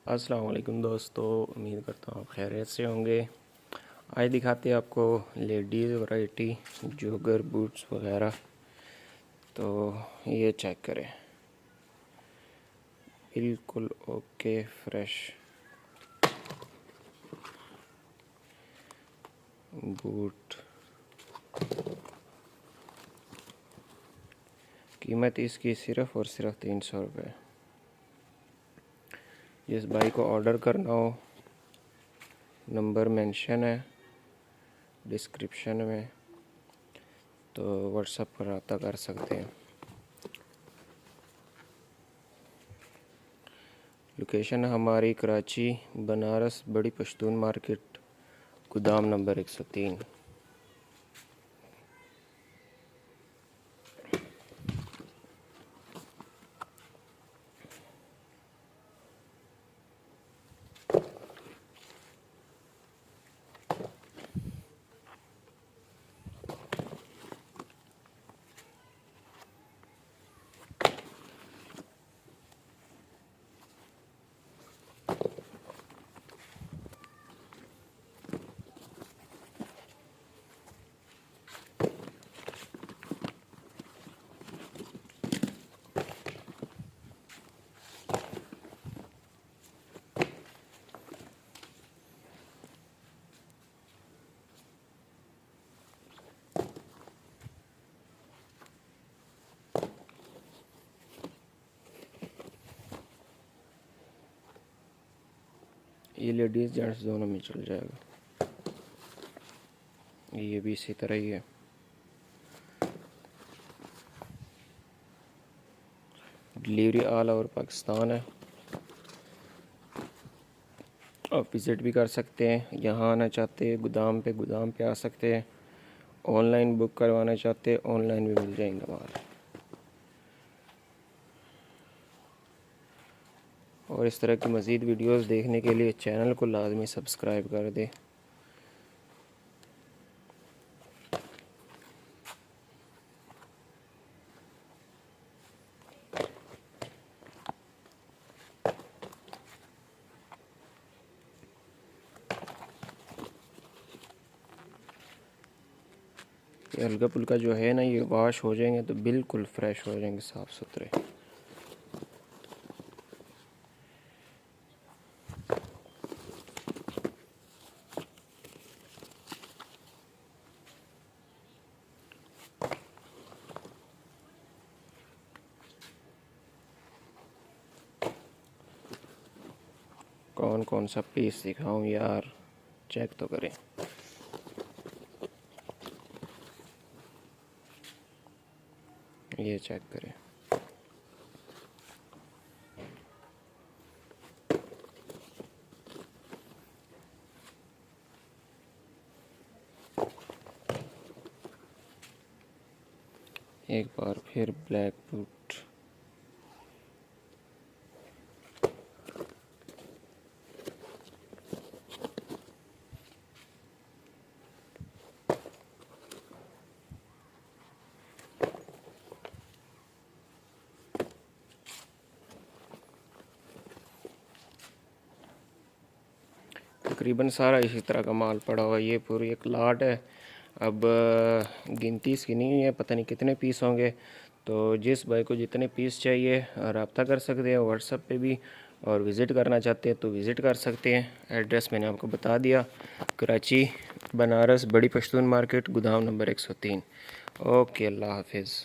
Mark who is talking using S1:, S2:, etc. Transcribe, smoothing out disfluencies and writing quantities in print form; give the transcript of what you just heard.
S1: अस्सलाम वालेकुम दोस्तों, उम्मीद करता हूँ आप खैरियत से होंगे। आज दिखाते हैं आपको लेडीज़ वैरायटी जॉगर बूट्स वगैरह। तो ये चेक करें, बिल्कुल ओके फ्रेश बूट। कीमत इसकी सिर्फ़ और सिर्फ 300 रुपये। जिस भाई को ऑर्डर करना हो, नंबर मेंशन है डिस्क्रिप्शन में, तो व्हाट्सएप पर रब्ता कर सकते हैं। लोकेशन हमारी कराची बनारस बड़ी पश्तून मार्केट, गोदाम नंबर 103। ये लेडीज़ जेंट्स दोनों में चल जाएगा। ये भी इसी तरह ही है। डिलीवरी ऑल ओवर पाकिस्तान है। आप विज़िट भी कर सकते हैं। यहाँ आना चाहते हैं गोदाम पे आ सकते हैं। ऑनलाइन बुक करवाना चाहते हैं, ऑनलाइन भी मिल जाएंगे माल। और इस तरह की मज़ीद वीडियोस देखने के लिए चैनल को लाजमी सब्सक्राइब कर दें। ये हल्का फुल्का जो है ना, ये वॉश हो जाएंगे तो बिल्कुल फ्रेश हो जाएंगे, साफ़ सुथरे। कौन कौन सा पीस दिखाऊं यार, चेक तो करें। ये चेक करें। एक बार फिर ब्लैक बूट। तकरीबन सारा इसी तरह का माल पड़ा हुआ है। ये पूरी एक लाट है। अब गिनती इसकी नहीं है, पता नहीं कितने पीस होंगे। तो जिस भाई को जितने पीस चाहिए रब्ता कर सकते हैं व्हाट्सएप पे भी, और विज़िट करना चाहते हैं तो विज़िट कर सकते हैं। एड्रेस मैंने आपको बता दिया, कराची बनारस बड़ी पश्तून मार्केट, गोदाम नंबर 103। ओके, अल्लाह हाफिज़।